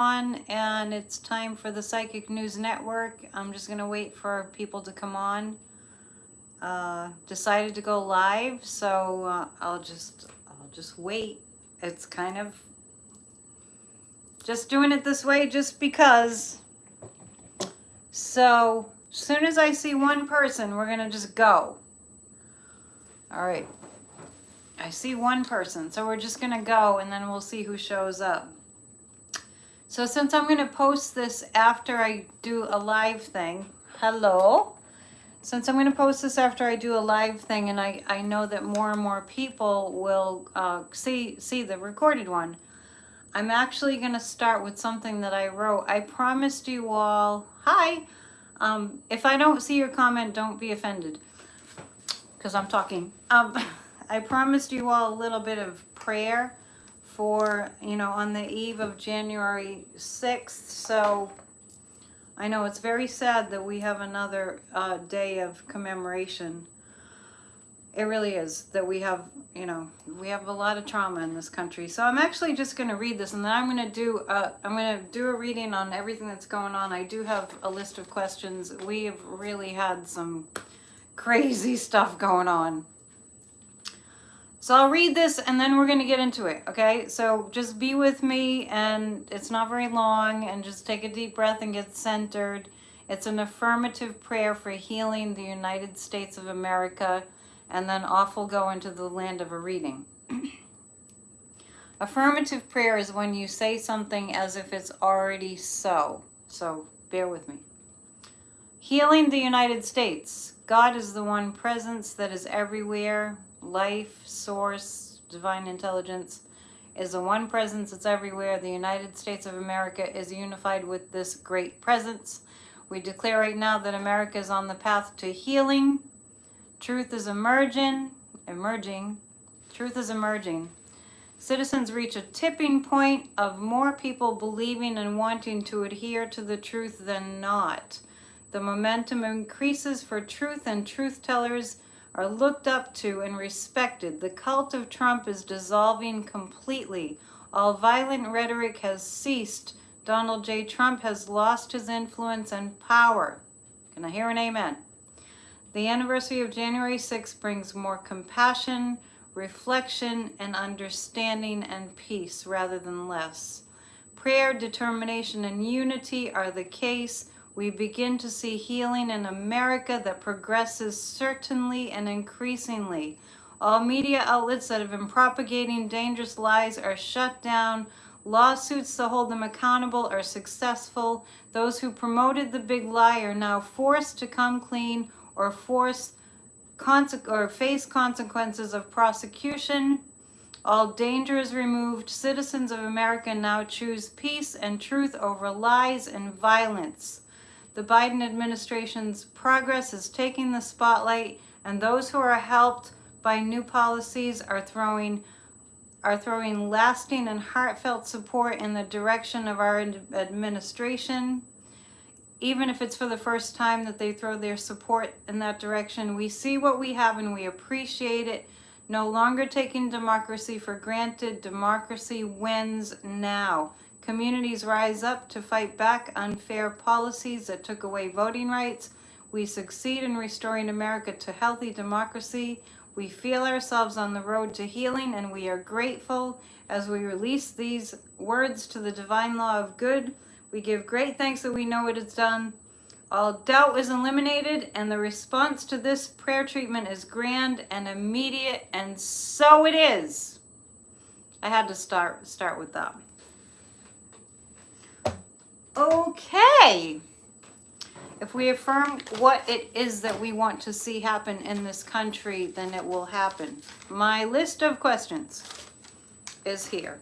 on, and it's time for the Psychic News Network. I'm just gonna wait for people to come on. Decided to go live, so I'll just wait. It's kind of just doing it this way just because. So as soon as I see one person, we're gonna just go. All right. I see one person, so we're just gonna go and then we'll see who shows up. So since I'm gonna post this after I do a live thing, hello. Since I'm gonna post this after I do a live thing, and I know that more and more people will see the recorded one, I'm actually gonna start with something that I wrote. I promised you all, hi. If I don't see your comment, don't be offended, because I'm talking. I promised you all a little bit of prayer for, on the eve of January 6th. So I know it's very sad that we have another day of commemoration. It really is that we have a lot of trauma in this country. So I'm actually just going to read this, and then I'm going to do a reading on everything that's going on. I do have a list of questions. We have really had some crazy stuff going on. So I'll read this and then we're going to get into it, okay? So just be with me, and it's not very long, and just take a deep breath and get centered. It's an affirmative prayer for healing the United States of America, and then off we'll go into the land of a reading. Affirmative prayer is when you say something as if it's already so. So bear with me. Healing the United States. God is the one presence that is everywhere. Life, source, divine intelligence is the one presence that's everywhere. The United States of America is unified with this great presence. We declare right now that America is on the path to healing. Truth is emerging. Truth is emerging. Citizens reach a tipping point of more people believing and wanting to adhere to the truth than not. The momentum increases for truth, and truth tellers are looked up to and respected. The cult of Trump is dissolving completely. All violent rhetoric has ceased. Donald J. Trump has lost his influence and power. Can I hear an amen? The anniversary of January 6th brings more compassion, reflection, and understanding and peace rather than less. Prayer, determination, and unity are the case. We begin to see healing in America that progresses certainly and increasingly. All media outlets that have been propagating dangerous lies are shut down. Lawsuits to hold them accountable are successful. Those who promoted the big lie are now forced to come clean or face consequences of prosecution. All danger is removed. Citizens of America now choose peace and truth over lies and violence. The Biden administration's progress is taking the spotlight, and those who are helped by new policies are throwing lasting and heartfelt support in the direction of our administration. Even if it's for the first time that they throw their support in that direction, we see what we have and we appreciate it. No longer taking democracy for granted. Democracy wins now. Communities rise up to fight back unfair policies that took away voting rights. We succeed in restoring America to healthy democracy. We feel ourselves on the road to healing, and we are grateful as we release these words to the divine law of good. We give great thanks that we know it is done. All doubt is eliminated, and the response to this prayer treatment is grand and immediate, and so it is. I had to start with that. Okay. If we affirm what it is that we want to see happen in this country, then it will happen. My list of questions is here.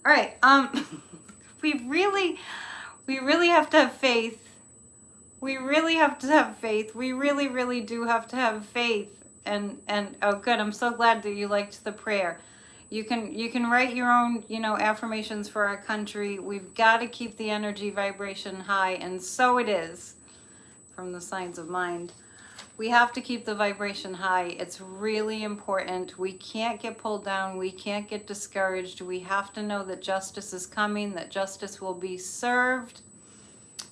All right. We really have to have faith. We really have to have faith. We really, really do have to have faith. And oh, good. I'm so glad that you liked the prayer. You can write your own, affirmations for our country. We've got to keep the energy vibration high, and so it is, from the Signs of Mind. We have to keep the vibration high. It's really important. We can't get pulled down. We can't get discouraged. We have to know that justice is coming, that justice will be served.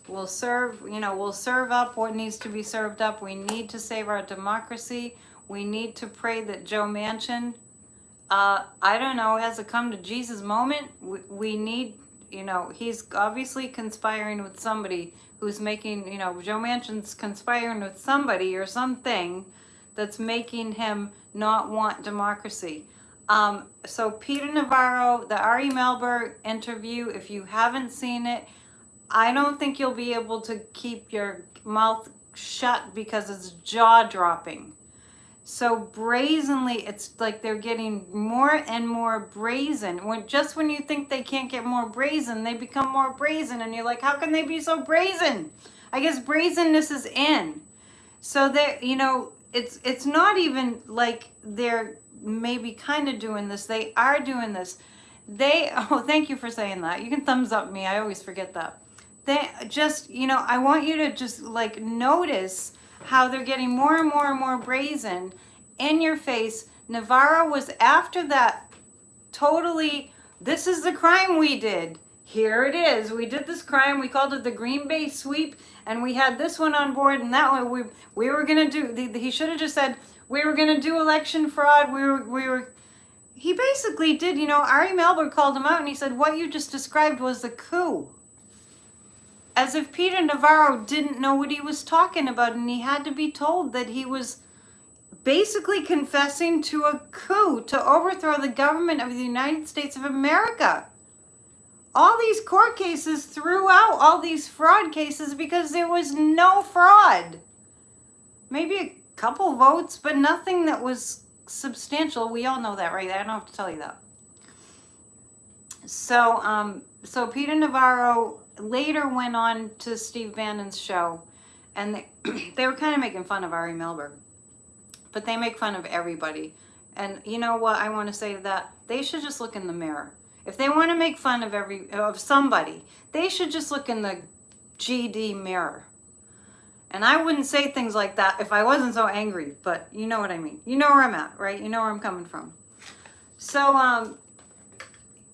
We'll serve, we'll serve up what needs to be served up. We need to save our democracy. We need to pray that Joe Manchin, I don't know, has a come to Jesus moment. We need, he's obviously conspiring with somebody who's making, Joe Manchin's conspiring with somebody or something that's making him not want democracy. So Peter Navarro, the Ari Melber interview, if you haven't seen it, I don't think you'll be able to keep your mouth shut because it's jaw-dropping. So brazenly, it's like they're getting more and more brazen. When you think they can't get more brazen, they become more brazen. And you're like, how can they be so brazen? I guess brazenness is in. So they're, it's not even like they're maybe kind of doing this. They are doing this. Thank you for saying that. You can thumbs up me. I always forget that. They just, I want you to just like notice how they're getting more and more and more brazen in your face. Navarro was after that totally, this is the crime we did. Here it is. We did this crime. We called it the Green Bay sweep, and we had this one on board, and that one we were going to do. He should have just said, we were going to do election fraud. He basically did, Ari Melber called him out, and he said, what you just described was a coup. As if Peter Navarro didn't know what he was talking about, and he had to be told that he was basically confessing to a coup to overthrow the government of the United States of America. All these court cases threw out all these fraud cases because there was no fraud. Maybe a couple votes, but nothing that was substantial. We all know that, right? I don't have to tell you that. So Peter Navarro later went on to Steve Bannon's show, and they were kind of making fun of Ari Melber, but they make fun of everybody. And you know what I want to say to that? They should just look in the mirror. If they want to make fun of somebody, they should just look in the GD mirror. And I wouldn't say things like that if I wasn't so angry, but you know what I mean. You know where I'm at, right? You know where I'm coming from. So,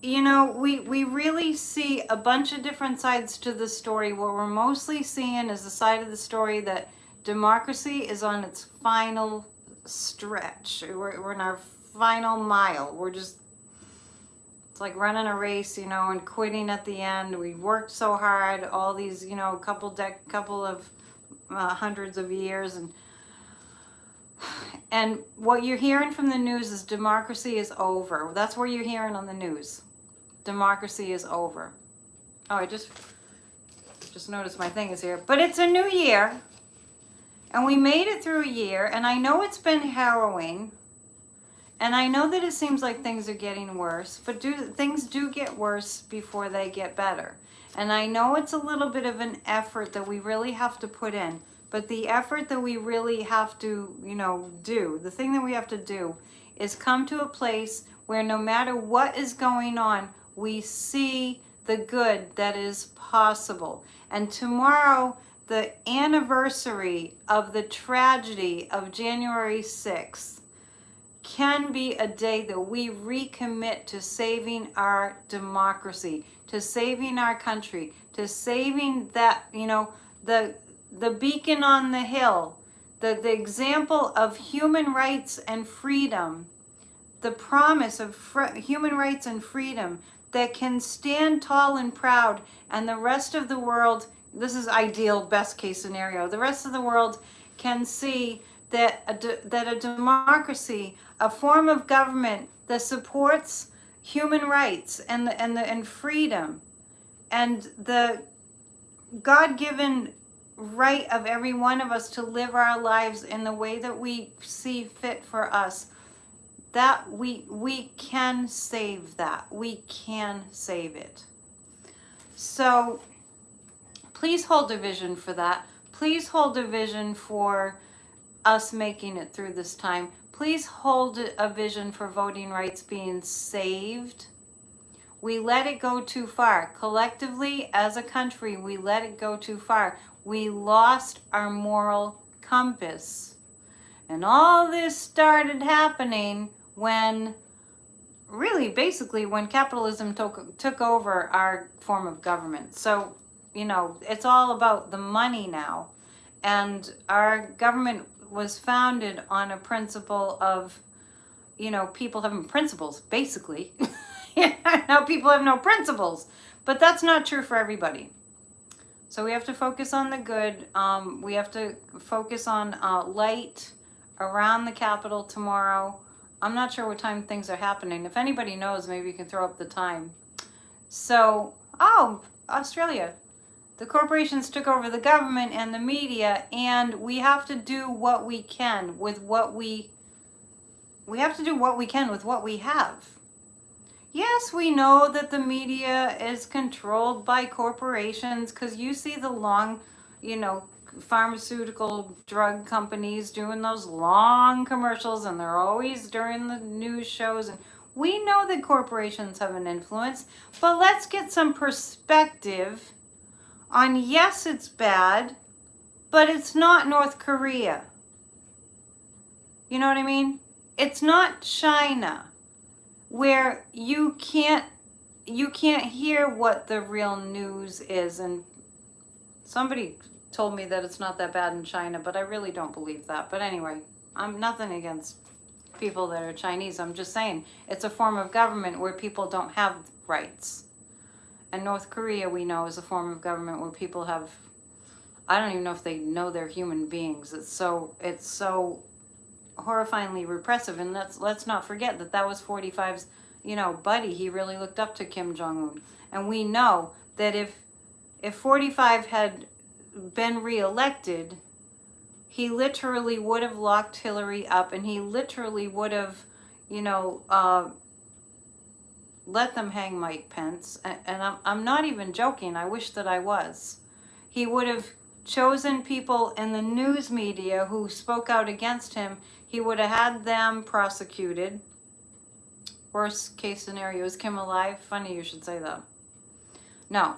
we really see a bunch of different sides to the story. What we're mostly seeing is the side of the story that democracy is on its final stretch. We're in our final mile. It's like running a race, and quitting at the end. We worked so hard, all these, couple of hundreds of years, and what you're hearing from the news is democracy is over. That's what you're hearing on the news. Democracy is over. Oh, I just noticed my thing is here. But it's a new year, and we made it through a year, and I know it's been harrowing, and I know that it seems like things are getting worse, but things do get worse before they get better. And I know it's a little bit of an effort that we really have to put in, but the effort that we really have to, do, the thing that we have to do is come to a place where no matter what is going on, we see the good that is possible. And tomorrow, the anniversary of the tragedy of January 6th can be a day that we recommit to saving our democracy, to saving our country, to saving that, the beacon on the hill, the example of human rights and freedom, the promise of human rights and freedom that can stand tall and proud, and the rest of the world, this is ideal, best case scenario, the rest of the world can see that a democracy, a form of government that supports human rights and freedom, and the God-given right of every one of us to live our lives in the way that we see fit for us, that we can save that. We can save it. So please hold a vision for that. Please hold a vision for us making it through this time. Please hold a vision for voting rights being saved. We let it go too far. Collectively, as a country, we let it go too far. We lost our moral compass. And all this started happening when, really, basically, when capitalism took over our form of government. So, you know, it's all about the money now. And our government was founded on a principle of, you know, people having principles, basically. Now people have no principles. But that's not true for everybody. So we have to focus on the good. We have to focus on light around the Capitol tomorrow. I'm not sure what time things are happening. If anybody knows, maybe you can throw up the time. So, oh, Australia. The corporations took over the government and the media, and we have to do what we can with what we have to do what we can with what we have. Yes, we know that the media is controlled by corporations, because you see the long, you know, pharmaceutical drug companies doing those long commercials, and they're always during the news shows. And we know that corporations have an influence, but let's get some perspective on, yes, it's bad, but it's not North Korea. You know what I mean? It's not China, where you can't hear what the real news is. And somebody told me that it's not that bad in China, but I really don't believe that. But anyway, I'm nothing against people that are Chinese. I'm just saying it's a form of government where people don't have rights. And North Korea, we know, is a form of government where people have, I don't even know if they know they're human beings. It's so horrifyingly repressive. And let's not forget that was 45's, you know, buddy. He really looked up to Kim Jong-un. And we know that if 45 had been reelected, he literally would have locked Hillary up, and he literally would have, you know, let them hang Mike Pence. And I'm not even joking. I wish that I was. He would have chosen people in the news media who spoke out against him. He would have had them prosecuted. Worst case scenario, is Kim alive? Funny you should say that. No.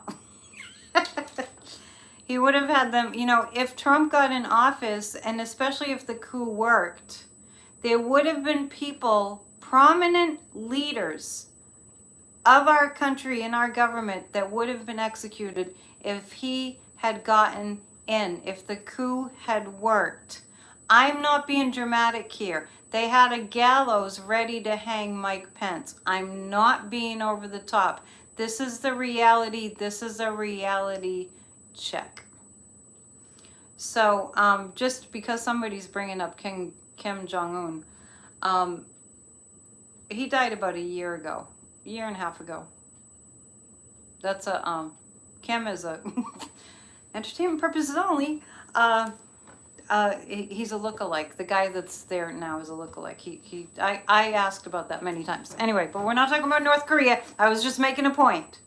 He would have had them, you know, if Trump got in office, and especially if the coup worked, there would have been people, prominent leaders of our country and our government, that would have been executed if he had gotten in, if the coup had worked. I'm not being dramatic here. They had a gallows ready to hang Mike Pence. I'm not being over the top. This is the reality. This is a reality check. So just because somebody's bringing up Kim Jong-un, he died about a year and a half ago. That's a Kim is a entertainment purposes only. He's a lookalike. The guy that's there now is a lookalike. I asked about that many times. Anyway, but we're not talking about North Korea. I was just making a point.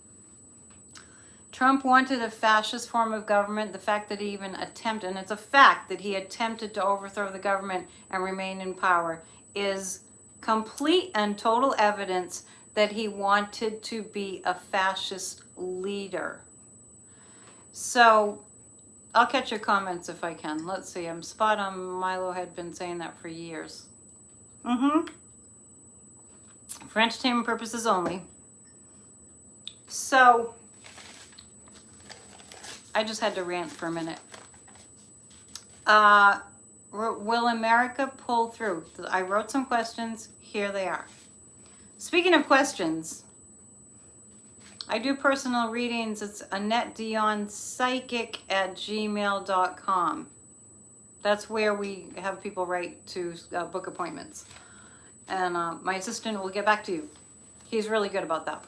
Trump wanted a fascist form of government. The fact that he even attempted, and it's a fact that he attempted to overthrow the government and remain in power, is complete and total evidence that he wanted to be a fascist leader. So I'll catch your comments if I can. Let's see. I'm spot on. Milo had been saying that for years. For entertainment purposes only. So I just had to rant for a minute. Will America pull through? I wrote some questions. Here they are. Speaking of questions, I do personal readings. It's AnnetteDionPsychic@gmail.com. That's where we have people write to book appointments. And my assistant will get back to you. He's really good about that.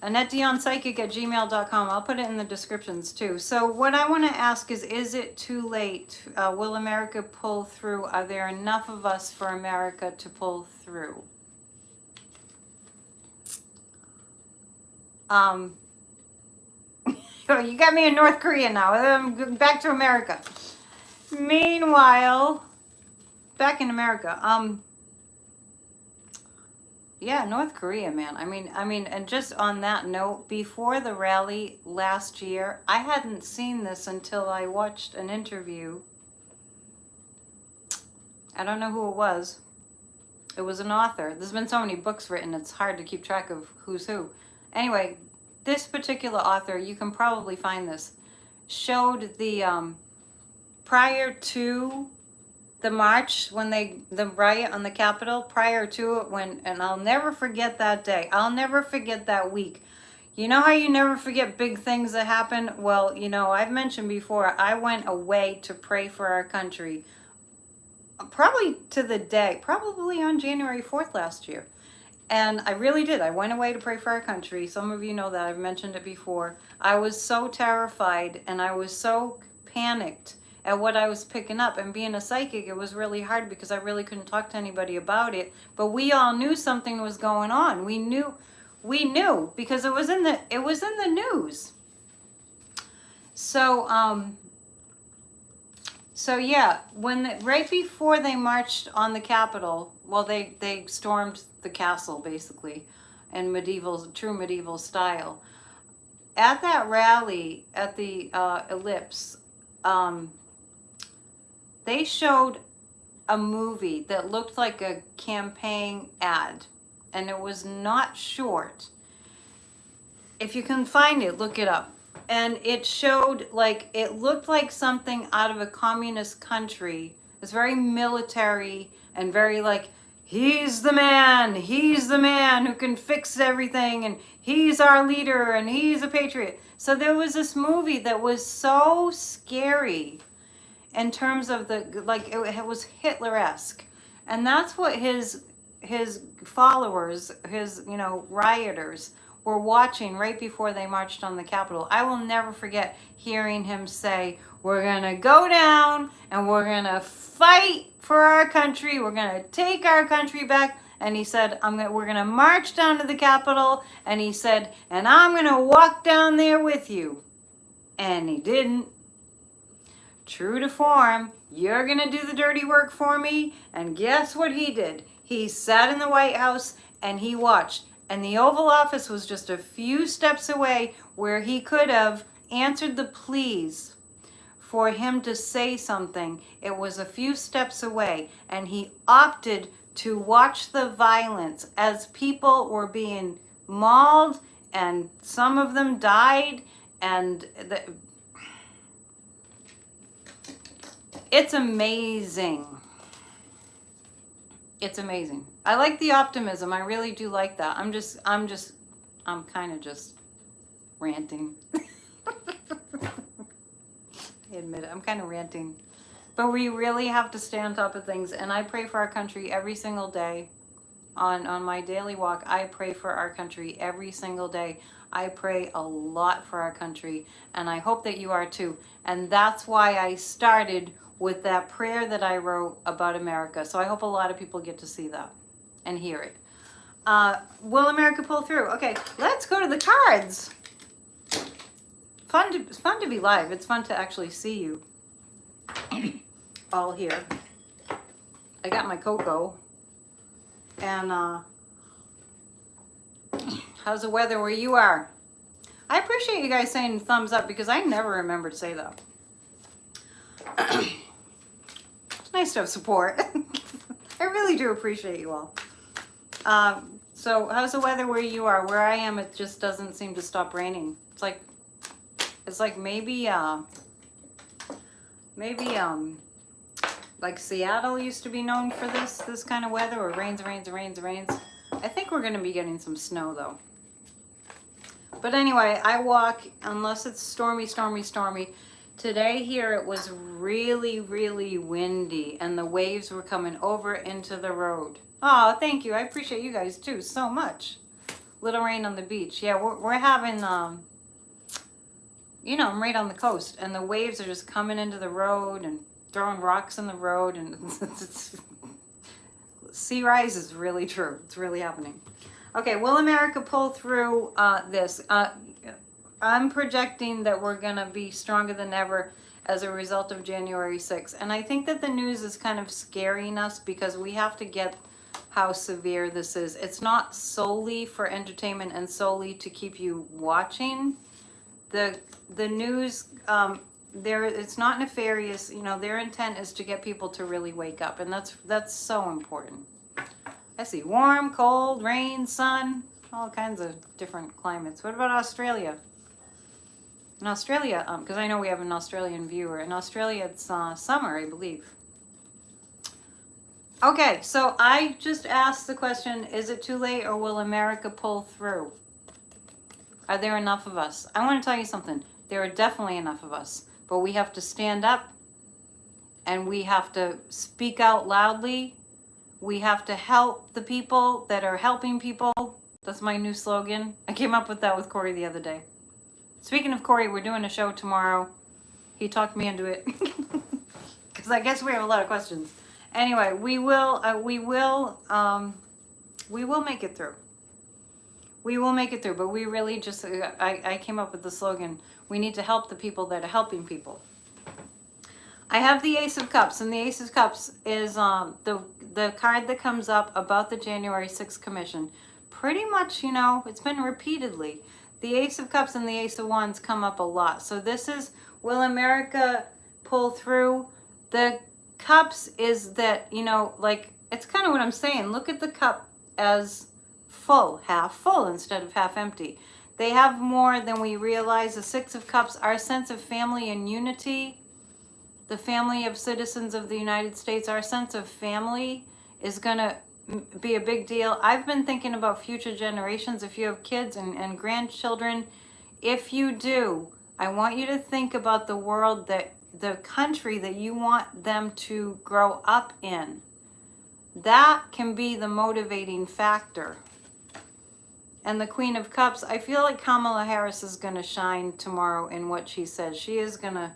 AnnetteDionPsychic@gmail.com. I'll put it in the descriptions too. So what I want to ask is it too late? Will America pull through? Are there enough of us for America to pull through? You got me in North Korea now. I'm back to America. Meanwhile, back in America, yeah, North Korea, man. I mean, and just on that note, before the rally last year, I hadn't seen this until I watched an interview I don't know who it was. It was an author. There's been so many books written, it's hard to keep track of who's who. Anyway, this particular author, you can probably find this, showed the prior to the march, when the riot on the Capitol, prior to it, and I'll never forget that day. I'll never forget that week. You know how you never forget big things that happen? Well, you know, I've mentioned before, I went away to pray for our country, probably to the day, probably on January 4th last year. And I really did. I went away to pray for our country. Some of you know that. I've mentioned it before. I was so terrified and I was so panicked at what I was picking up. And being a psychic, it was really hard because I really couldn't talk to anybody about it. But we all knew something was going on. We knew because it was in the news. So yeah, right before they marched on the Capitol, well, they stormed the castle basically, in true medieval style. At that rally at the Ellipse, they showed a movie that looked like a campaign ad, and it was not short. If you can find it, look it up. And it showed, like, it looked like something out of a communist country. It's very military and very like, he's the man who can fix everything, and he's our leader, and he's a patriot. So there was this movie that was so scary in terms of it was Hitler-esque. And that's what his followers, his, rioters, were watching right before they marched on the Capitol. I will never forget hearing him say, we're gonna go down and we're gonna fight for our country. We're gonna take our country back. And he said, we're gonna march down to the Capitol. And he said, and I'm gonna walk down there with you. And he didn't. True to form, you're gonna do the dirty work for me. And guess what he did? He sat in the White House and he watched. And the Oval Office was just a few steps away, where he could have answered the pleas for him to say something. It was a few steps away, and he opted to watch the violence as people were being mauled, and some of them died, and it's amazing. It's amazing. I like the optimism. I really do like that. I'm kind of just ranting. I admit it. I'm kind of ranting. But we really have to stay on top of things. And I pray for our country every single day. On my daily walk, I pray for our country every single day. I pray a lot for our country. And I hope that you are too. And that's why I started with that prayer that I wrote about America. So I hope a lot of people get to see that and hear it. Will America pull through? Okay, let's go to the cards. It's fun to be live. It's fun to actually see you all here. I got my cocoa. And how's the weather where you are? I appreciate you guys saying thumbs up, because I never remember to say that. It's nice to have support. I really do appreciate you all. So how's the weather where you are? Where I am, it just doesn't seem to stop raining. It's like maybe like Seattle used to be known for this kind of weather, or rains. I think we're going to be getting some snow though. But anyway, I walk unless it's stormy. Today here it was really, really windy, and the waves were coming over into the road. Oh, thank you. I appreciate you guys too so much. Little rain on the beach. Yeah, we're having, I'm right on the coast, and the waves are just coming into the road and throwing rocks in the road, and sea rise is really true. It's really happening. Okay, will America pull through this? I'm projecting that we're going to be stronger than ever as a result of January 6th. And I think that the news is kind of scaring us, because we have to get how severe this is. It's not solely for entertainment and solely to keep you watching. The news it's not nefarious. You know, their intent is to get people to really wake up, and that's so important. I see warm, cold, rain, sun, all kinds of different climates. What about Australia? In Australia, because I know we have an Australian viewer. In Australia, it's summer, I believe. Okay, so I just asked the question, is it too late or will America pull through? Are there enough of us? I want to tell you something. There are definitely enough of us, but we have to stand up and we have to speak out loudly. We have to help the people that are helping people. That's my new slogan. I came up with that with Corey the other day. Speaking of Corey, we're doing a show tomorrow. He talked me into it because I guess we have a lot of questions. Anyway, we will make it through. We will make it through, but we really just, I came up with the slogan, we need to help the people that are helping people. I have the Ace of Cups, and the Ace of Cups is the card that comes up about the January 6th Commission. Pretty much, you know, it's been repeatedly. The Ace of Cups and the Ace of Wands come up a lot. So this is, will America pull through? The Cups is that, you know, like, it's kind of what I'm saying. Look at the cup as full, half full instead of half empty. They have more than we realize. The Six of Cups, our sense of family and unity, the family of citizens of the United States, our sense of family is going to be a big deal. I've been thinking about future generations. If you have kids and grandchildren, if you do, I want you to think about the world, that the country that you want them to grow up in. That can be the motivating factor. And the Queen of Cups, I feel like Kamala Harris is going to shine tomorrow in what she says. She is going to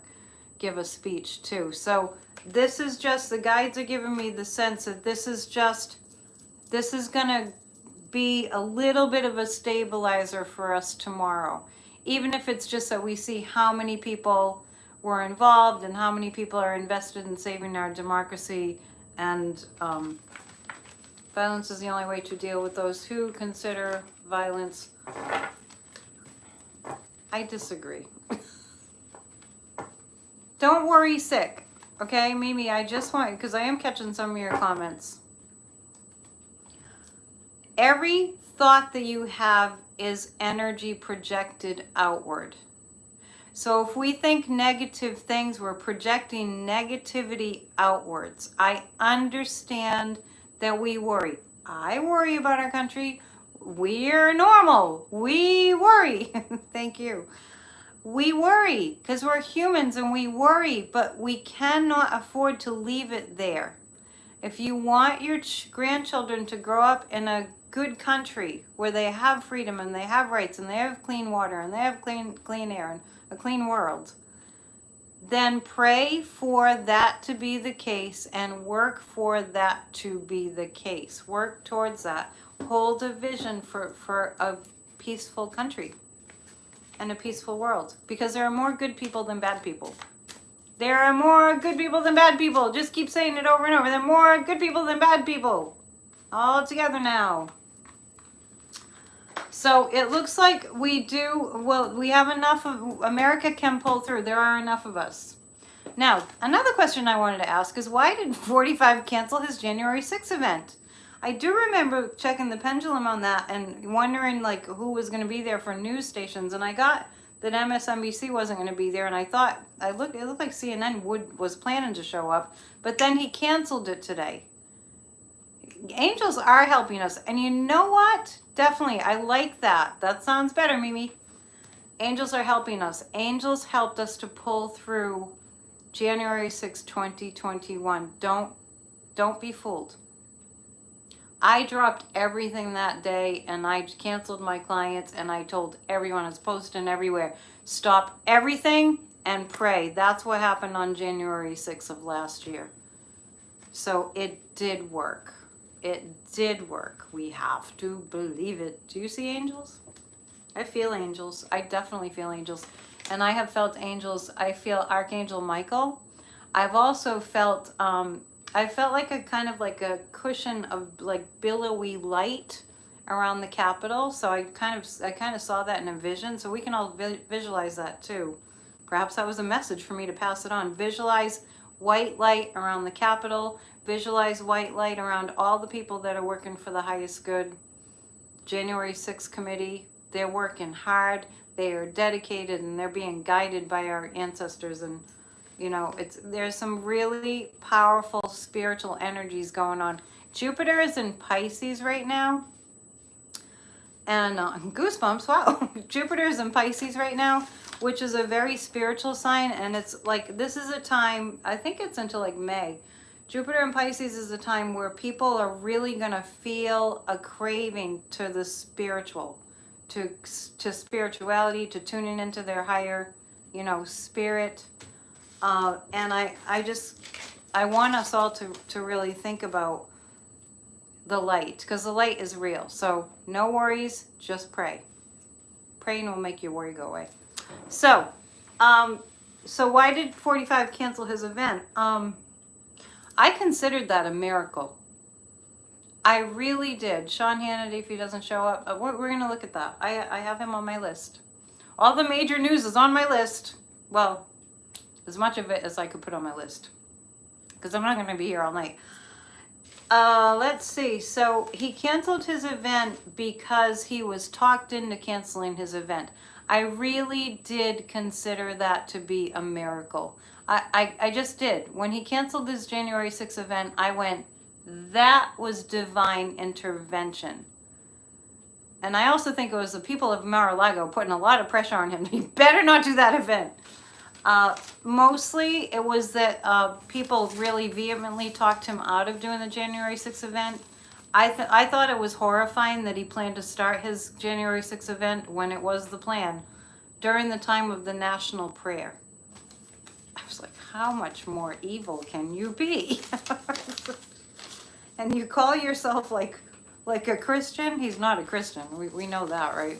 give a speech too. So this is just, the guides are giving me the sense that this is going to be a little bit of a stabilizer for us tomorrow. Even if it's just that we see how many people were involved and how many people are invested in saving our democracy. And violence is the only way to deal with those who consider violence. I disagree. Don't worry sick. Okay, Mimi, I just want, because I am catching some of your comments. Every thought that you have is energy projected outward. So if we think negative things, we're projecting negativity outwards. I understand that we worry. I worry about our country. We're normal. We worry. Thank you. We worry because we're humans and we worry, but we cannot afford to leave it there. If you want your grandchildren to grow up in a good country where they have freedom and they have rights and they have clean water and they have clean air and a clean world, then pray for that to be the case and work for that to be the case. Work towards that. Hold a vision for a peaceful country and a peaceful world, because there are more good people than bad people. There are more good people than bad people. Just keep saying it over and over. There are more good people than bad people. All together now. So it looks like we do, well, we have enough of, America can pull through. There are enough of us. Now, another question I wanted to ask is, why did 45 cancel his January 6th event? I do remember checking the pendulum on that and wondering like who was going to be there for news stations. And I got that MSNBC wasn't going to be there. And I thought, it looked like CNN was planning to show up. But then he canceled it today. Angels are helping us. And you know what? Definitely. I like that. That sounds better, Mimi. Angels are helping us. Angels helped us to pull through January 6, 2021. Don't be fooled. I dropped everything that day and I canceled my clients and I told everyone, I was posting everywhere, stop everything and pray. That's what happened on January 6th of last year. So it did work. It did work. We have to believe it. Do you see angels? I feel angels. I definitely feel angels. And I have felt angels. I feel Archangel Michael. I've also felt, I felt like a kind of like a cushion of like billowy light around the Capitol. So I kind of saw that in a vision. So we can all visualize that too. Perhaps that was a message for me to pass it on. Visualize white light around the Capitol. Visualize white light around all the people that are working for the highest good. January 6th committee, they're working hard. They are dedicated and they're being guided by our ancestors. And, you know, there's some really powerful spiritual energies going on. Jupiter is in Pisces right now. And goosebumps, wow. Jupiter is in Pisces right now, which is a very spiritual sign. And it's like, this is a time, I think it's until like May. Jupiter in Pisces is a time where people are really going to feel a craving to the spiritual, to spirituality, to tuning into their higher, you know, spirit. And I want us all to really think about the light, because the light is real. So no worries, just pray. Praying will make your worry go away. So why did 45 cancel his event? I considered that a miracle. I really did. Sean Hannity, if he doesn't show up, we're going to look at that. I have him on my list. All the major news is on my list. Well, as much of it as I could put on my list, because I'm not going to be here all night. Let's see. So he canceled his event because he was talked into canceling his event. I really did consider that to be a miracle. I just did. When he canceled his January 6th event, I went, that was divine intervention. And I also think it was the people of Mar-a-Lago putting a lot of pressure on him. He better not do that event. Mostly it was that people really vehemently talked him out of doing the January 6th event. I thought it was horrifying that he planned to start his January 6th event when it was the plan during the time of the national prayer. I was like, how much more evil can you be? And you call yourself like a Christian? He's not a Christian. We know that, right?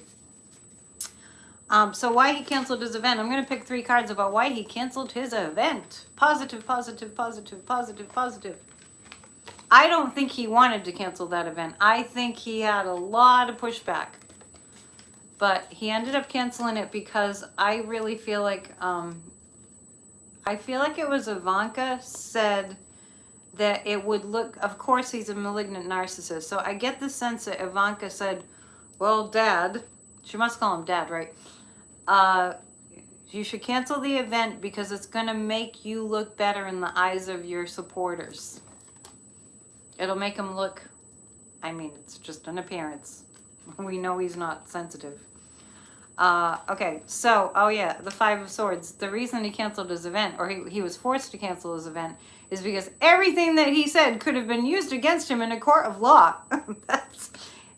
So why he canceled his event. I'm going to pick 3 cards about why he canceled his event. Positive, positive, positive, positive, positive. I don't think he wanted to cancel that event. I think he had a lot of pushback. But he ended up canceling it because I really feel like, it was Ivanka said that it would look, of course he's a malignant narcissist. So I get the sense that Ivanka said, well, Dad, she must call him Dad, right? You should cancel the event because it's going to make you look better in the eyes of your supporters. It'll make him look, I mean, it's just an appearance. We know he's not sensitive. Okay, so, oh yeah, the 5 of Swords. The reason he canceled his event, or he was forced to cancel his event, is because everything that he said could have been used against him in a court of law.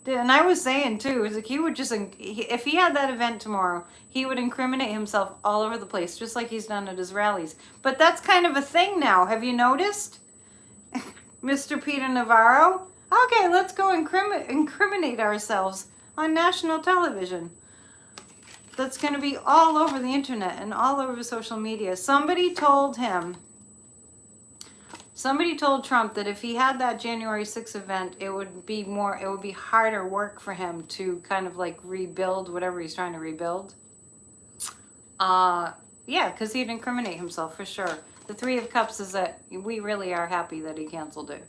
And I was saying too, is like he would just, if he had that event tomorrow, he would incriminate himself all over the place, just like he's done at his rallies. But that's kind of a thing now. Have you noticed? Mr. Peter Navarro? Okay, let's go incriminate ourselves on national television. That's going to be all over the internet and all over social media. Somebody told Trump that if he had that January 6th event, it would be harder work for him to kind of like rebuild whatever he's trying to rebuild. Yeah, because he'd incriminate himself for sure. The 3 of Cups is that we really are happy that he canceled it.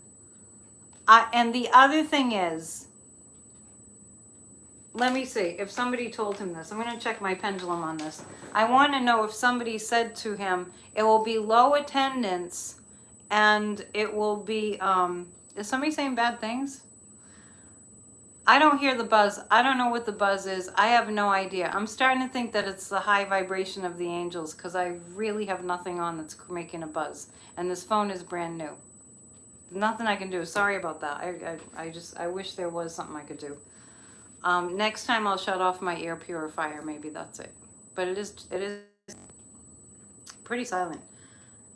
And the other thing is, let me see if somebody told him this. I'm going to check my pendulum on this. I want to know if somebody said to him, it will be low attendance and it will be, is somebody saying bad things? I don't hear the buzz. I don't know what the buzz is. I have no idea. I'm starting to think that it's the high vibration of the angels because I really have nothing on that's making a buzz. And this phone is brand new. Nothing I can do. Sorry about that. I wish there was something I could do. Next time I'll shut off my air purifier. Maybe that's it. But it is pretty silent.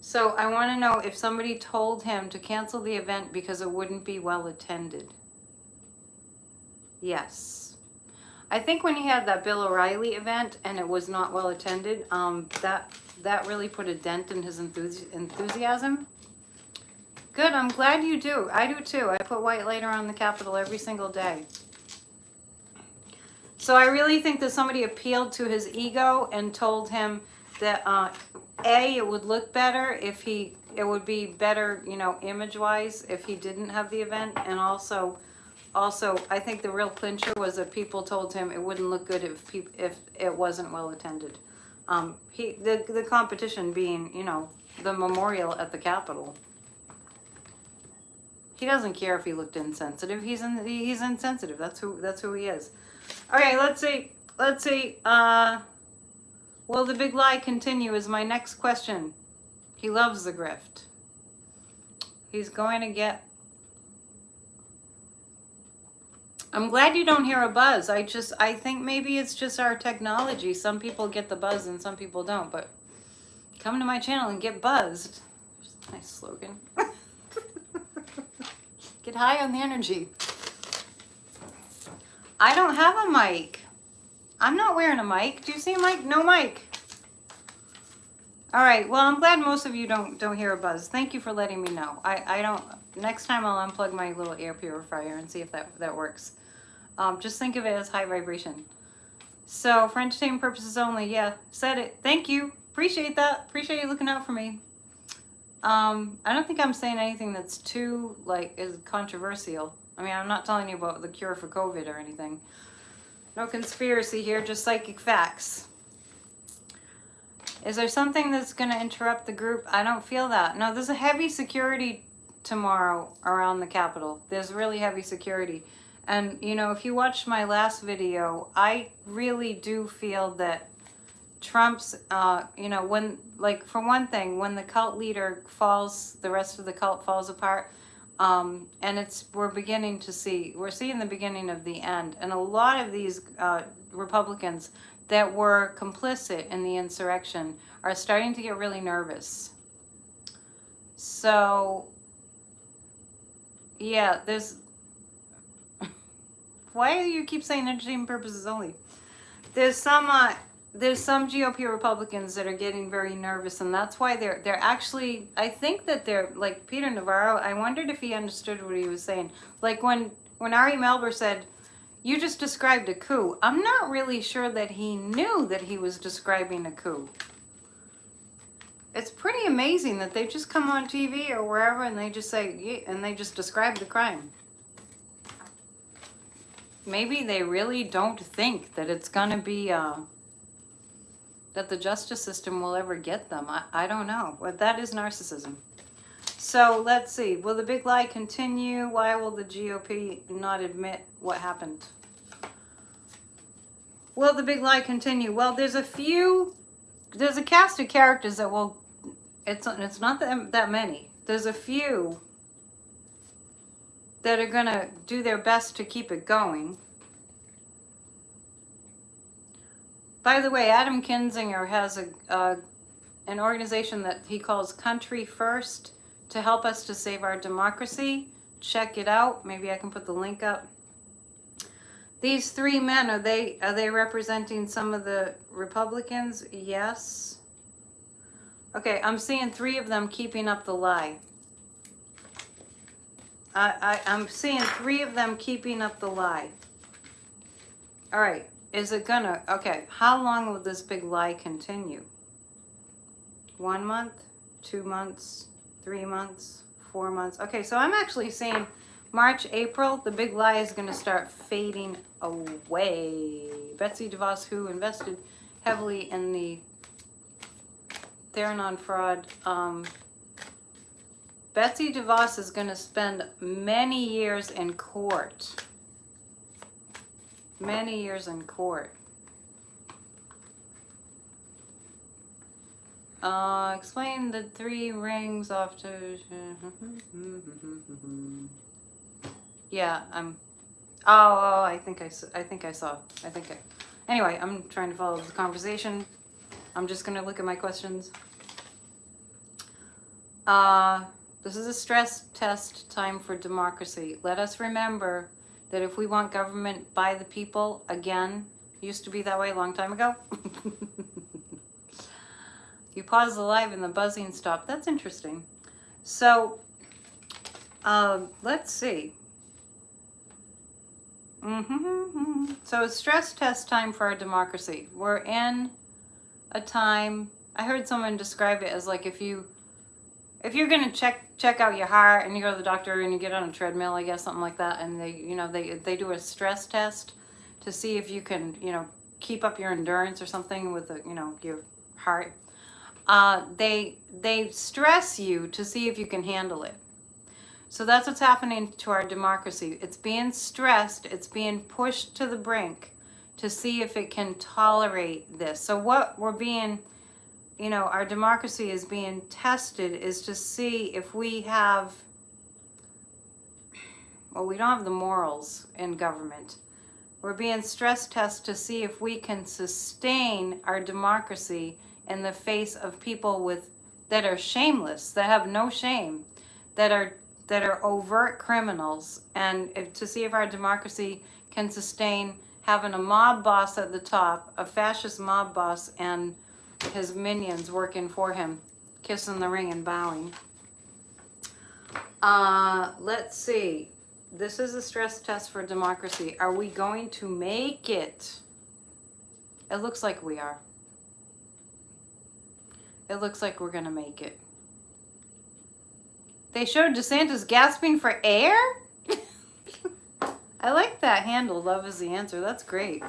So I want to know if somebody told him to cancel the event because it wouldn't be well attended. Yes. I think when he had that Bill O'Reilly event and it was not well attended, that really put a dent in his enthusiasm. Good, I'm glad you do. I do too. I put white light around the Capitol every single day. So I really think that somebody appealed to his ego and told him that it would look better if it would be better, you know, image-wise if he didn't have the event. And also, I think the real clincher was that people told him it wouldn't look good if it wasn't well attended. The competition being, you know, the memorial at the Capitol. He doesn't care if he looked insensitive. He's insensitive. That's who he is. Okay, let's see. Will the big lie continue is my next question. He loves the grift. He's going to get... I'm glad you don't hear a buzz. I think maybe it's just our technology. Some people get the buzz and some people don't, but come to my channel and get buzzed. There's a nice slogan. Get high on the energy. I don't have a mic. I'm not wearing a mic. Do you see a mic? No mic. All right. Well, I'm glad most of you don't hear a buzz. Thank you for letting me know. I don't. Next time I'll unplug my little air purifier and see if that works. Just think of it as high vibration. So for entertainment purposes only. Yeah, said it. Thank you. Appreciate that. Appreciate you looking out for me. I don't think I'm saying anything that's too, is controversial. I mean, I'm not telling you about the cure for COVID or anything. No conspiracy here, just psychic facts. Is there something that's going to interrupt the group? I don't feel that. No, there's a heavy security tomorrow around the Capitol. There's really heavy security. And, you know, if you watched my last video, I really do feel that Trump's, you know, for one thing, when the cult leader falls, the rest of the cult falls apart. And we're seeing the beginning of the end. And a lot of these Republicans that were complicit in the insurrection are starting to get really nervous. So, yeah, why do you keep saying entertainment purposes only? There's some GOP Republicans that are getting very nervous, and that's why they're actually, I think that they're, like Peter Navarro, I wondered if he understood what he was saying. Like when Ari Melber said, you just described a coup, I'm not really sure that he knew that he was describing a coup. It's pretty amazing that they just come on TV or wherever and they just say, yeah, and they just describe the crime. Maybe they really don't think that it's going to be, that the justice system will ever get them. I don't know. But that is narcissism. So let's see. Will the big lie continue? Why will the GOP not admit what happened? Will the big lie continue? Well, there's a cast of characters that will, it's not that many. There's a few that are going to do their best to keep it going. By the way, Adam Kinzinger has an organization that he calls Country First to help us to save our democracy. Check it out. Maybe I can put the link up. These three men, are they representing some of the Republicans? Yes. Okay, I'm seeing three of them keeping up the lie. I'm seeing three of them keeping up the lie. All right. Is it gonna, okay, how long will this big lie continue? 1 month, 2 months, 3 months, 4 months? Okay, so I'm actually saying March, April, the big lie is gonna start fading away. Betsy DeVos, who invested heavily in the Theranon fraud, Betsy DeVos is gonna spend many years in court. Many years in court. Explain the three rings off to... Yeah, I think I saw. Anyway, I'm trying to follow the conversation. I'm just going to look at my questions. This is a stress test time for democracy. Let us remember that if we want government by the people, again, used to be that way a long time ago. You pause the live and the buzzing stopped. That's interesting. So, let's see. So it's stress test time for our democracy. We're in a time I heard someone describe it as like if you're gonna check out your heart and you go to the doctor and you get on a treadmill, I guess, something like that, and they do a stress test to see if you can, keep up your endurance or something with your heart. They stress you to see if you can handle it. So that's what's happening to our democracy. It's being stressed, it's being pushed to the brink to see if it can tolerate this. So what we're being, our democracy is being tested is to see if we have, we don't have the morals in government. We're being stress tested to see if we can sustain our democracy in the face of people that are shameless, that have no shame, that are overt criminals, and to see if our democracy can sustain having a mob boss at the top, a fascist mob boss, and his minions working for him, kissing the ring and bowing. Let's see. This is a stress test for democracy. Are we going to make it? It looks like we are. It looks like we're going to make it. They showed DeSantis gasping for air? I like that handle, love is the answer. That's great.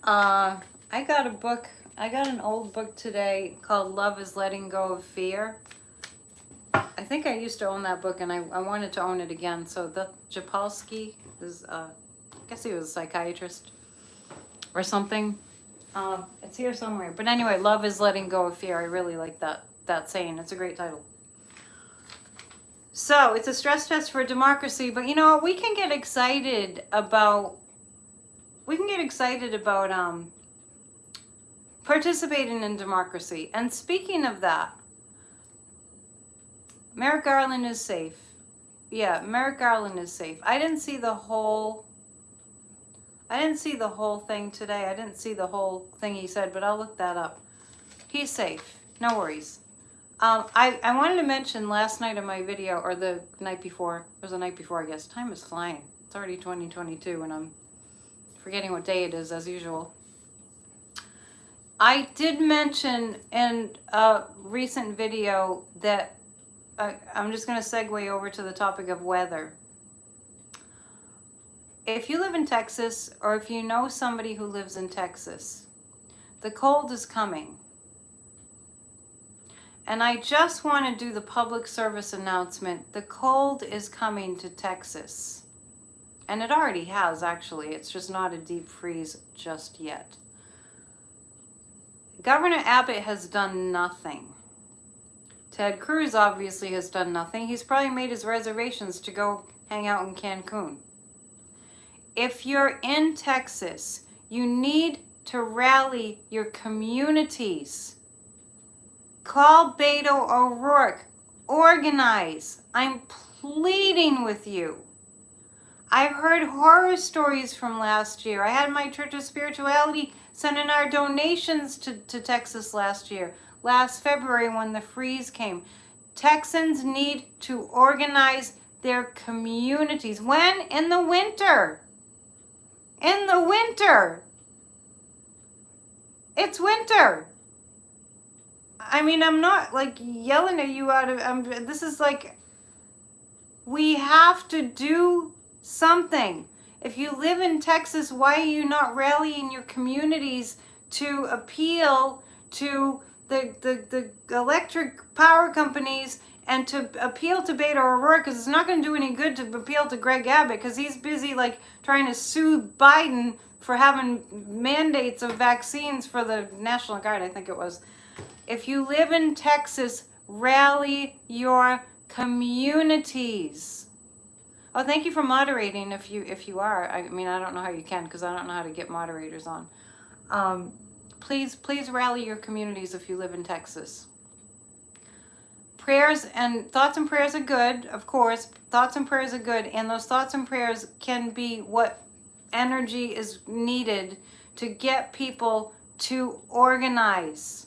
I got an old book today called Love is Letting Go of Fear. I think I used to own that book and I wanted to own it again. So the Japolsky is, I guess he was a psychiatrist or something. It's here somewhere. But anyway, Love is Letting Go of Fear. I really like that saying. It's a great title. So it's a stress test for democracy, but we can get excited about participating in democracy. And speaking of that, Merrick Garland is safe. Yeah, Merrick Garland is safe. I didn't see the whole thing today. I didn't see the whole thing he said, but I'll look that up. He's safe. No worries. I wanted to mention last night in my video, or the night before. It was the night before, I guess. Time is flying. It's already 2022, and I'm forgetting what day it is, as usual. I did mention in a recent video that I'm just going to segue over to the topic of weather. If you live in Texas, or if you know somebody who lives in Texas, the cold is coming. And I just want to do the public service announcement. The cold is coming to Texas. And it already has, actually. It's just not a deep freeze just yet. Governor Abbott has done nothing. Ted Cruz obviously has done nothing. He's probably made his reservations to go hang out in Cancun. If you're in Texas, you need to rally your communities. Call Beto O'Rourke. Organize. I'm pleading with you. I've heard horror stories from last year. I had my Church of Spirituality sending our donations to Texas last year. Last February when the freeze came. Texans need to organize their communities. When? In the winter. In the winter. It's winter. I mean, I'm not like yelling at you out of, this is like, we have to do something. If you live in Texas, why are you not rallying your communities to appeal to the electric power companies and to appeal to Beto O'Rourke? Because it's not going to do any good to appeal to Greg Abbott because he's busy like trying to sue Biden for having mandates of vaccines for the National Guard, I think it was. If you live in Texas, rally your communities. Oh, thank you for moderating if you are. I mean, I don't know how you can because I don't know how to get moderators on. Please rally your communities if you live in Texas. Prayers and thoughts and prayers are good, of course. Thoughts and prayers are good, and those thoughts and prayers can be what energy is needed to get people to organize.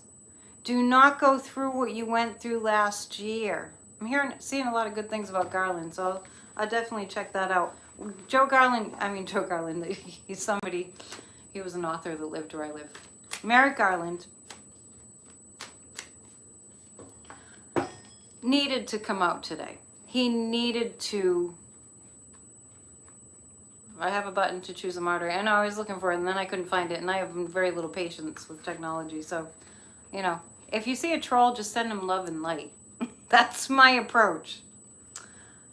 Do not go through what you went through last year. I'm seeing a lot of good things about Garland, so I'll definitely check that out. Joe Garland, he's somebody, he was an author that lived where I live. Merrick Garland, needed to come out today. He needed to. I have a button to choose a martyr, and I was looking for it, and then I couldn't find it, and I have very little patience with technology. So, you know, if you see a troll, just send him love and light. That's my approach.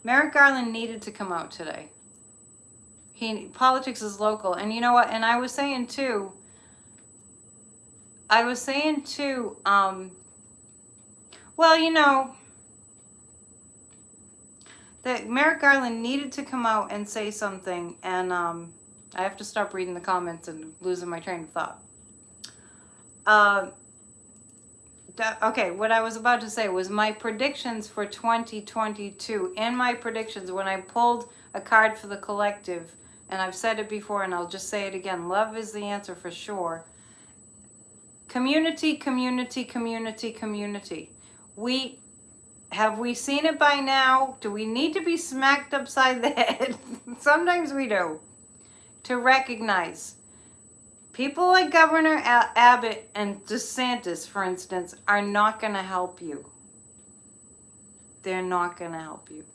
Merrick Garland needed to come out today. Politics is local, and you know what? And I was saying too. Well, you know, that Merrick Garland needed to come out and say something, and I have to stop reading the comments and losing my train of thought. Okay, what I was about to say was my predictions for 2022. In my predictions, when I pulled a card for the collective, and I've said it before and I'll just say it again, love is the answer for sure. Community, community, community, community. Have we seen it by now? Do we need to be smacked upside the head? Sometimes we do. To recognize people like Governor Abbott and DeSantis, for instance, are not going to help you. They're not going to help you.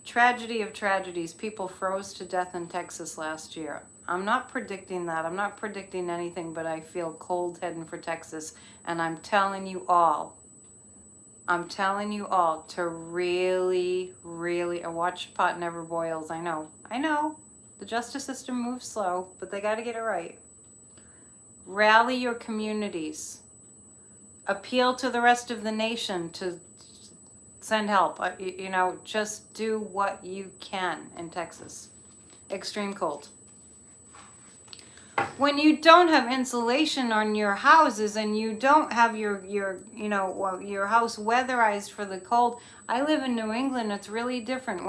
Tragedy of tragedies. People froze to death in Texas last year. I'm not predicting that. I'm not predicting anything, but I feel cold heading for Texas. And I'm telling you all to really, really, a watch pot never boils. I know. The justice system moves slow, but they got to get it right. Rally your communities. Appeal to the rest of the nation to send help. You know, just do what you can in Texas. Extreme cold. When you don't have insulation on your houses and you don't have your house weatherized for the cold. I live in New England. It's really different.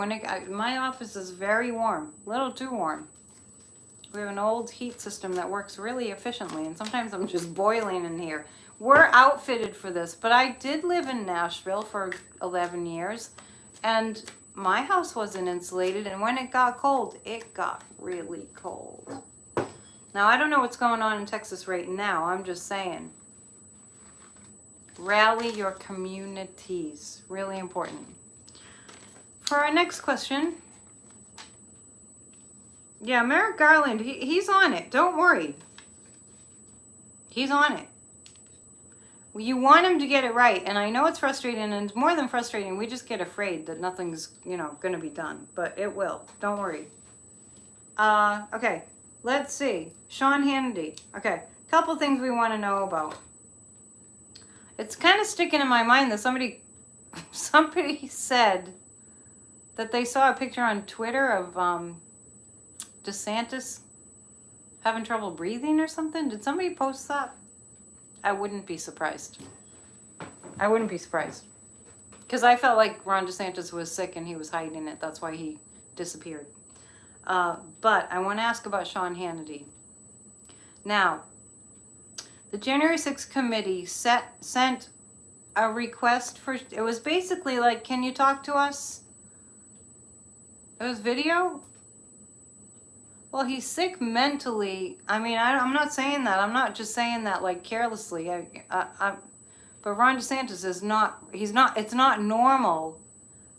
My office is very warm, a little too warm. We have an old heat system that works really efficiently, and sometimes I'm just boiling in here. We're outfitted for this, but I did live in Nashville for 11 years, and my house wasn't insulated, and when it got cold, it got really cold. Now, I don't know what's going on in Texas right now. I'm just saying. Rally your communities. Really important. For our next question. Yeah, Merrick Garland, he's on it. Don't worry. He's on it. You want him to get it right. And I know it's frustrating, and it's more than frustrating. We just get afraid that nothing's, going to be done. But it will. Don't worry. Okay. Let's see. Sean Hannity. Okay. Couple things we want to know about. It's kind of sticking in my mind that somebody said that they saw a picture on Twitter of DeSantis having trouble breathing or something. Did somebody post that? I wouldn't be surprised. Because I felt like Ron DeSantis was sick and he was hiding it. That's why he disappeared. But I want to ask about Sean Hannity. Now, the January 6th committee sent a request for, it was basically like, can you talk to us? It was video? Well, he's sick mentally. I mean, I'm not saying that. I'm not just saying that like carelessly. But Ron DeSantis is not, it's not normal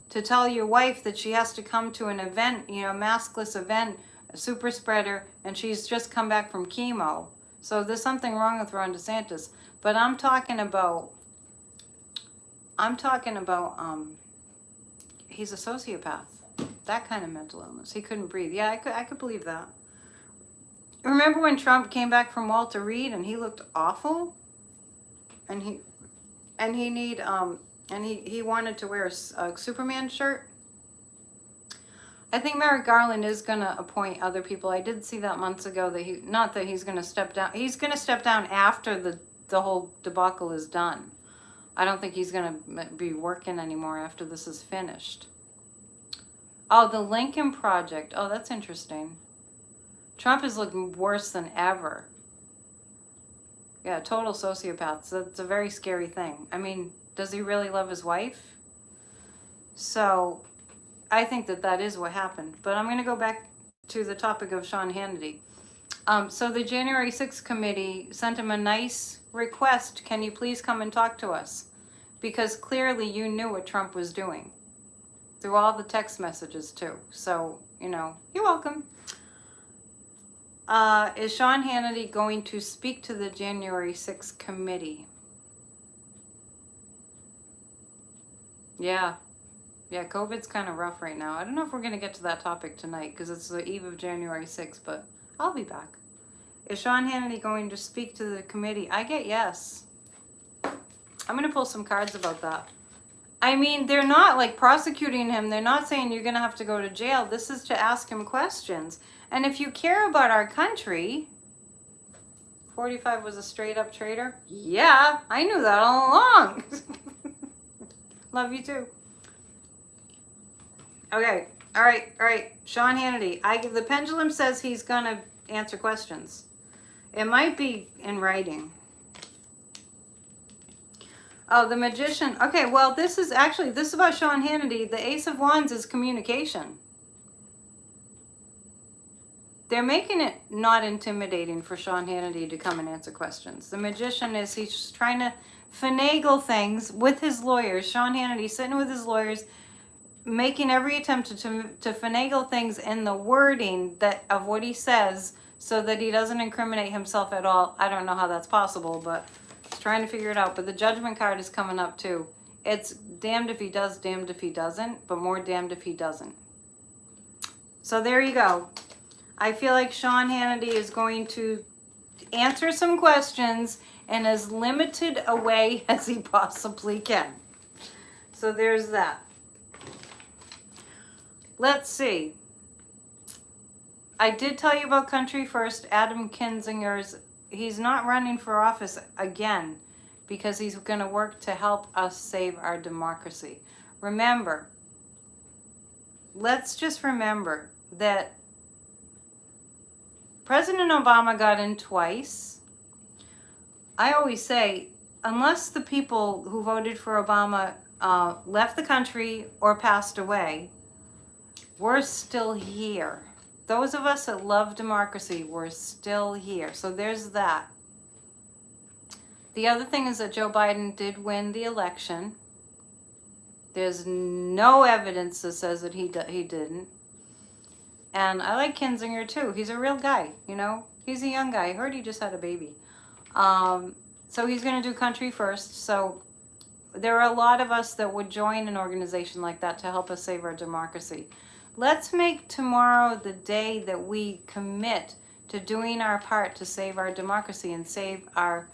to tell your wife that she has to come to an event, maskless event, a super spreader, and she's just come back from chemo. So there's something wrong with Ron DeSantis. But I'm talking about, he's a sociopath. That kind of mental illness. He couldn't breathe. Yeah, I could believe that. Remember when Trump came back from Walter Reed and he looked awful? And he wanted to wear a Superman shirt. I think Merrick Garland is going to appoint other people. I did see that months ago that not that he's going to step down. He's going to step down after the whole debacle is done. I don't think he's going to be working anymore after this is finished. Oh, the Lincoln Project. Oh, that's interesting. Trump is looking worse than ever. Yeah, total sociopath. So it's a very scary thing. I mean, does he really love his wife? So I think that is what happened. But I'm going to go back to the topic of Sean Hannity. So the January 6th committee sent him a nice request. Can you please come and talk to us? because clearly you knew what Trump was doing through all the text messages too. So, you know, you're welcome. Is Sean Hannity going to speak to the January 6th committee? Yeah. Yeah, COVID's kind of rough right now. I don't know if we're going to get to that topic tonight because it's the eve of January 6th, but I'll be back. Is Sean Hannity going to speak to the committee? I get yes. I'm going to pull some cards about that. I mean, they're not like prosecuting him. They're not saying you're going to have to go to jail. This is to ask him questions. And if you care about our country, 45 was a straight up traitor? Yeah, I knew that all along. Love you too. Okay, all right. Sean Hannity. The pendulum says he's going to answer questions. It might be in writing. Oh, the magician. Okay, well, this is about Sean Hannity. The Ace of Wands is communication. They're making it not intimidating for Sean Hannity to come and answer questions. The magician he's trying to finagle things with his lawyers. Sean Hannity sitting with his lawyers, making every attempt to finagle things in the wording of what he says so that he doesn't incriminate himself at all. I don't know how that's possible, but he's trying to figure it out. But the Judgment card is coming up too. It's damned if he does, damned if he doesn't, but more damned if he doesn't. So there you go. I feel like Sean Hannity is going to answer some questions in as limited a way as he possibly can. So there's that. Let's see. I did tell you about Country First. Adam Kinzinger's, he's not running for office again because he's going to work to help us save our democracy. Remember, let's just remember that President Obama got in twice. I always say, unless the people who voted for Obama left the country or passed away, we're still here. Those of us that love democracy, we're still here. So there's that. The other thing is that Joe Biden did win the election. There's no evidence that says that he didn't. And I like Kinzinger too. He's a real guy, you know. He's a young guy. I heard he just had a baby. So he's going to do Country First. So there are a lot of us that would join an organization like that to help us save our democracy. Let's make tomorrow the day that we commit to doing our part to save our democracy and save our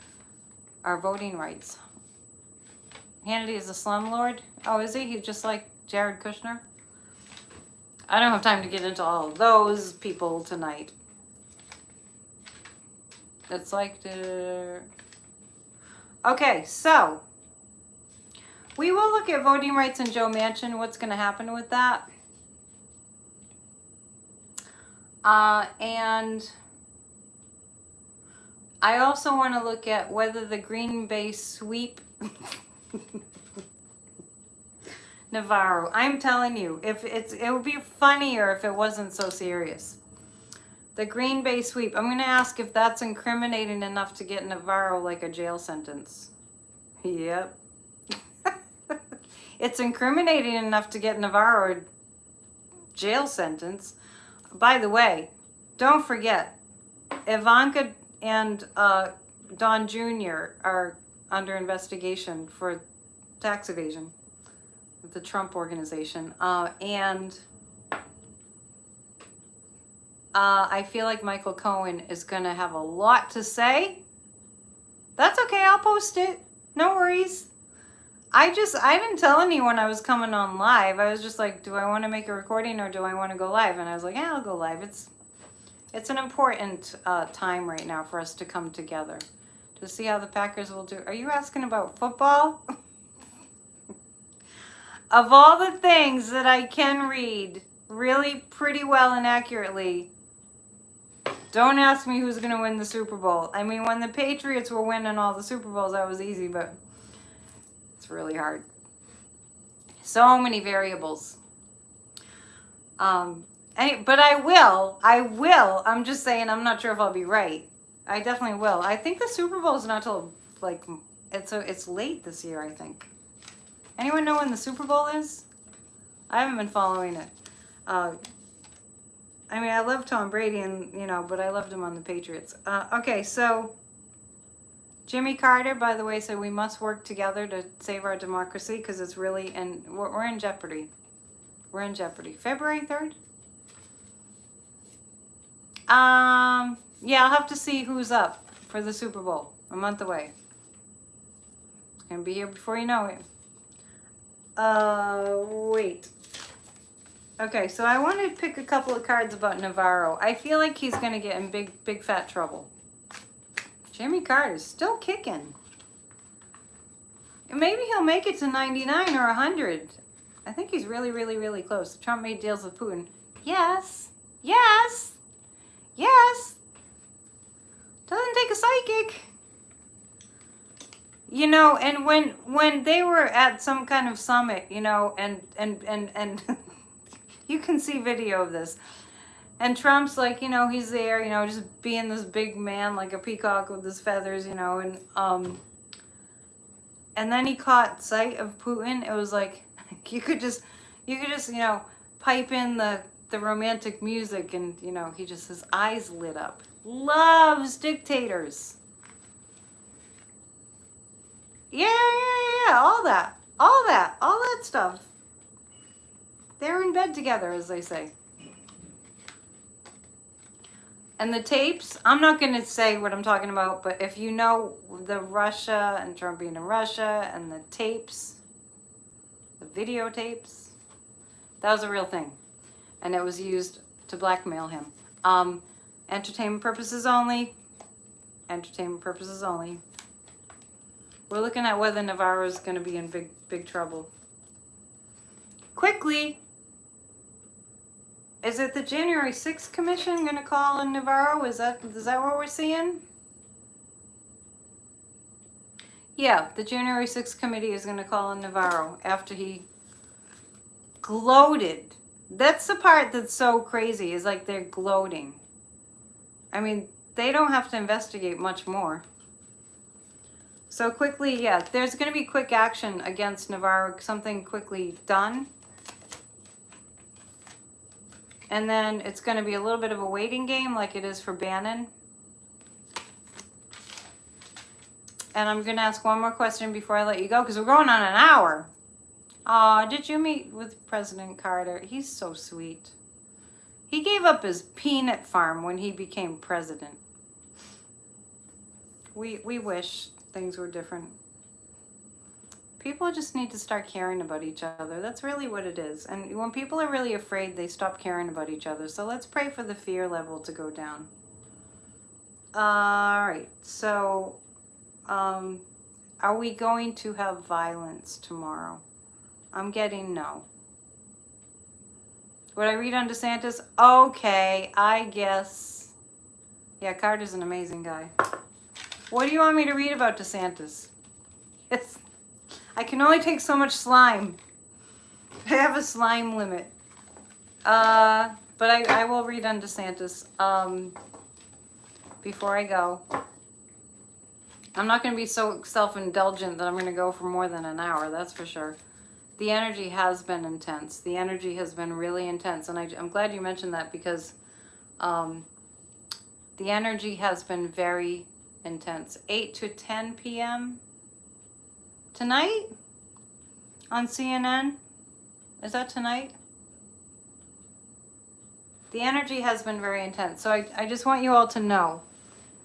voting rights. Hannity is a slumlord. Oh, is he? He's just like Jared Kushner? I don't have time to get into all of those people tonight. It's like the... Okay, so we will look at voting rights in Joe Manchin, what's going to happen with that. And I also want to look at whether the Green Bay sweep... Navarro, I'm telling you, it would be funnier if it wasn't so serious. The Green Bay sweep, I'm going to ask if that's incriminating enough to get Navarro like a jail sentence. Yep. It's incriminating enough to get Navarro a jail sentence. By the way, don't forget, Ivanka and Don Jr. are under investigation for tax evasion. The Trump organization. And I feel like Michael Cohen is going to have a lot to say. That's okay. I'll post it. No worries. I didn't tell anyone I was coming on live. I was just like, do I want to make a recording or do I want to go live? And I was like, yeah, I'll go live. It's an important time right now for us to come together to see how the Packers will do. Are you asking about football? Of all the things that I can read really pretty well and accurately, don't ask me who's going to win the Super Bowl. I mean, when the Patriots were winning all the Super Bowls, that was easy, but it's really hard. So many variables. But I will. I'm just saying, I'm not sure if I'll be right. I definitely will. I think the Super Bowl is not till, like, it's late this year, I think. Anyone know when the Super Bowl is? I haven't been following it. I mean, I love Tom Brady, and but I loved him on the Patriots. Okay, so Jimmy Carter, by the way, said we must work together to save our democracy because it's really, and we're in jeopardy. We're in jeopardy. February 3rd? Yeah, I'll have to see who's up for the Super Bowl. A month away. It's gonna be here before you know it. Wait. Okay, so I want to pick a couple of cards about Navarro. I feel like he's gonna get in big fat trouble. Jimmy Carter's still kicking. Maybe he'll make it to 99 or 100. I think he's really, really, really close. Trump made deals with Putin. Yes. Yes. Yes. Doesn't take a psychic. And when they were at some kind of summit, and you can see video of this. And Trump's like, he's there, just being this big man like a peacock with his feathers, and then he caught sight of Putin. It was like you could just pipe in the romantic music, and his eyes lit up. Loves dictators. Yeah, all that stuff. They're in bed together, as they say. And the tapes, I'm not going to say what I'm talking about, but if you know the Russia and Trump being in Russia and the tapes, the videotapes, that was a real thing. And it was used to blackmail him. Entertainment purposes only. Entertainment purposes only. We're looking at whether Navarro is going to be in big trouble. Quickly, is it the January 6th Commission going to call in Navarro? Is that what we're seeing? Yeah, the January 6th committee is going to call in Navarro after he gloated. That's the part that's so crazy, is like they're gloating. I mean, they don't have to investigate much more. So quickly, yeah, there's going to be quick action against Navarro, something quickly done. And then it's going to be a little bit of a waiting game like it is for Bannon. And I'm going to ask one more question before I let you go, because we're going on an hour. Did you meet with President Carter? He's so sweet. He gave up his peanut farm when he became president. We wish things were different. People just need to start caring about each other. That's really what it is. And when people are really afraid, they stop caring about each other. So let's pray for the fear level to go down. All right. So, are we going to have violence tomorrow? I'm getting no. Would I read on DeSantis? Okay, I guess. Yeah, Carter's an amazing guy. What do you want me to read about DeSantis? I can only take so much slime. I have a slime limit. But I will read on DeSantis before I go. I'm not going to be so self-indulgent that I'm going to go for more than an hour, that's for sure. The energy has been intense. The energy has been really intense. And I'm glad you mentioned that, because the energy has been very intense. 8 to 10 p.m. tonight on CNN. Is that tonight? The energy has been very intense. So I just want you all to know,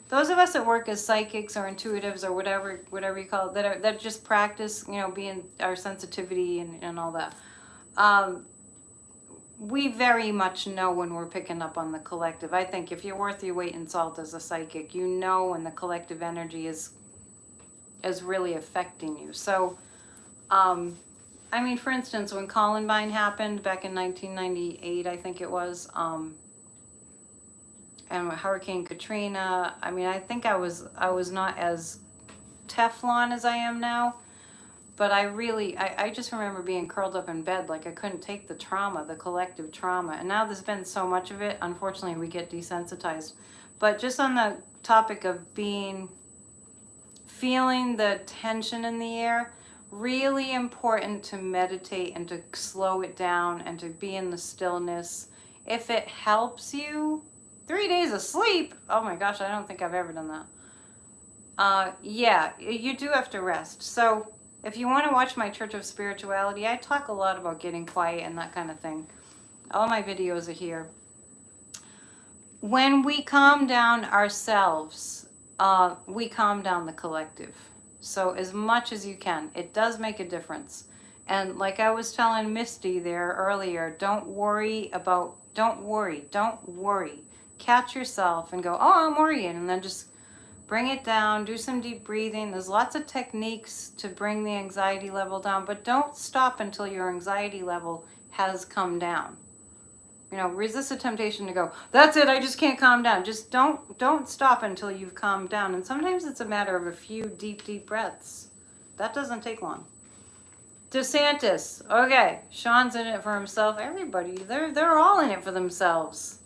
those of us that work as psychics or intuitives or whatever you call it, that just practice, being our sensitivity and all that. We very much know when we're picking up on the collective. I think if you're worth your weight in salt as a psychic, you know when the collective energy is really affecting you. So, I mean, for instance, when Columbine happened back in 1998, I think it was, and Hurricane Katrina, I mean, I think I was not as Teflon as I am now. But I just remember being curled up in bed, like I couldn't take the trauma, the collective trauma. And now there's been so much of it, unfortunately, we get desensitized. But just on the topic of feeling the tension in the air, really important to meditate and to slow it down and to be in the stillness. If it helps you, 3 days of sleep, oh my gosh, I don't think I've ever done that. Yeah, you do have to rest. So if you want to watch my Church of Spirituality, I talk a lot about getting quiet and that kind of thing. All my videos are here. When we calm down ourselves, we calm down the collective. So as much as you can, it does make a difference. And like I was telling Misty there earlier, don't worry. Catch yourself and go, oh, I'm worrying. And then just bring it down, do some deep breathing. There's lots of techniques to bring the anxiety level down, but don't stop until your anxiety level has come down. You know, resist the temptation to go, that's it, I just can't calm down. Just don't stop until you've calmed down. And sometimes it's a matter of a few deep breaths. That doesn't take long. DeSantis. Okay, Sean's in it for himself. Everybody, they're all in it for themselves.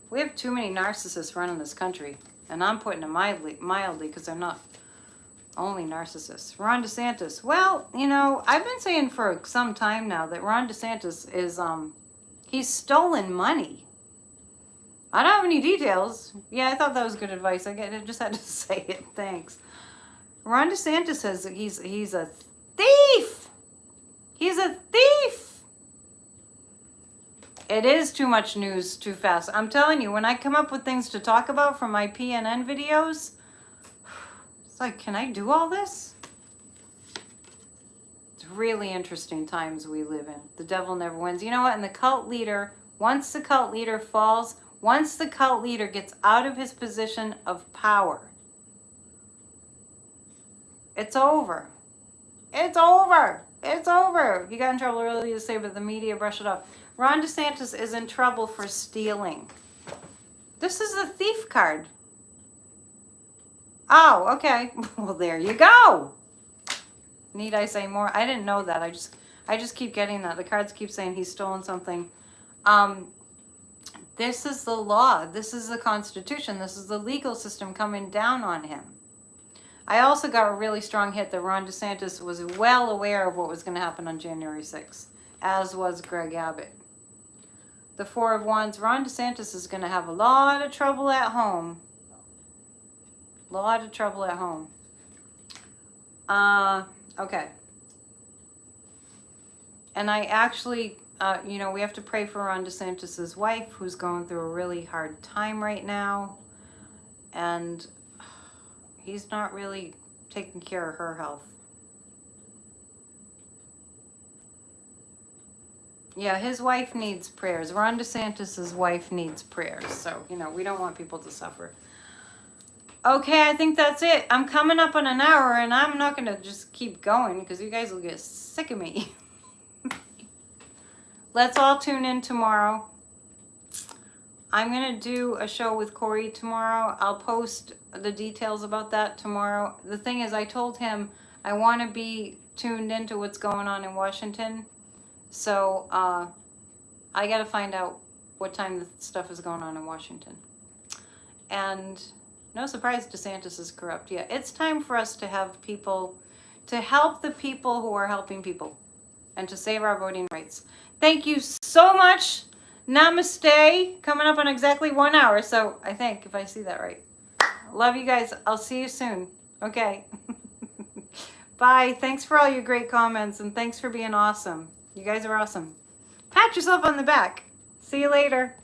We have too many narcissists running this country. And I'm putting it mildly because they're not only narcissists. Ron DeSantis. Well, you know, I've been saying for some time now that Ron DeSantis is, he's stolen money. I don't have any details. Yeah, I thought that was good advice. I just had to say it. Thanks. Ron DeSantis says that he's a thief. He's a thief. It is too much news too fast. I'm telling you, when I come up with things to talk about from my PNN videos, it's like, can I do all this? It's really interesting times we live in. The devil never wins. You know what? And the cult leader, once the cult leader falls, once the cult leader gets out of his position of power, it's over. It's over. It's over. He got in trouble earlier to say, but the media brushed it off. Ron DeSantis is in trouble for stealing. This is a thief card. Oh, okay. Well, there you go. Need I say more? I didn't know that. I just keep getting that. The cards keep saying he's stolen something. This is the law. This is the Constitution. This is the legal system coming down on him. I also got a really strong hit that Ron DeSantis was well aware of what was going to happen on January 6th, as was Greg Abbott. The Four of Wands, Ron DeSantis is going to have a lot of trouble at home. Okay. And I actually, you know, we have to pray for Ron DeSantis' wife, who's going through a really hard time right now. And he's not really taking care of her health. Yeah, his wife needs prayers. Ron DeSantis' wife needs prayers. So, you know, we don't want people to suffer. Okay, I think that's it. I'm coming up on an hour, and I'm not going to just keep going because you guys will get sick of me. Let's all tune in tomorrow. I'm going to do a show with Corey tomorrow. I'll post the details about that tomorrow. The thing is, I told him I want to be tuned into what's going on in Washington. So I got to find out what time the stuff is going on in Washington. And no surprise, DeSantis is corrupt. Yeah, it's time for us to have people, to help the people who are helping people and to save our voting rights. Thank you so much. Namaste. Coming up on exactly 1 hour. So I think, if I see that right. Love you guys. I'll see you soon. Okay. Bye. Thanks for all your great comments and thanks for being awesome. You guys are awesome. Pat yourself on the back. See you later.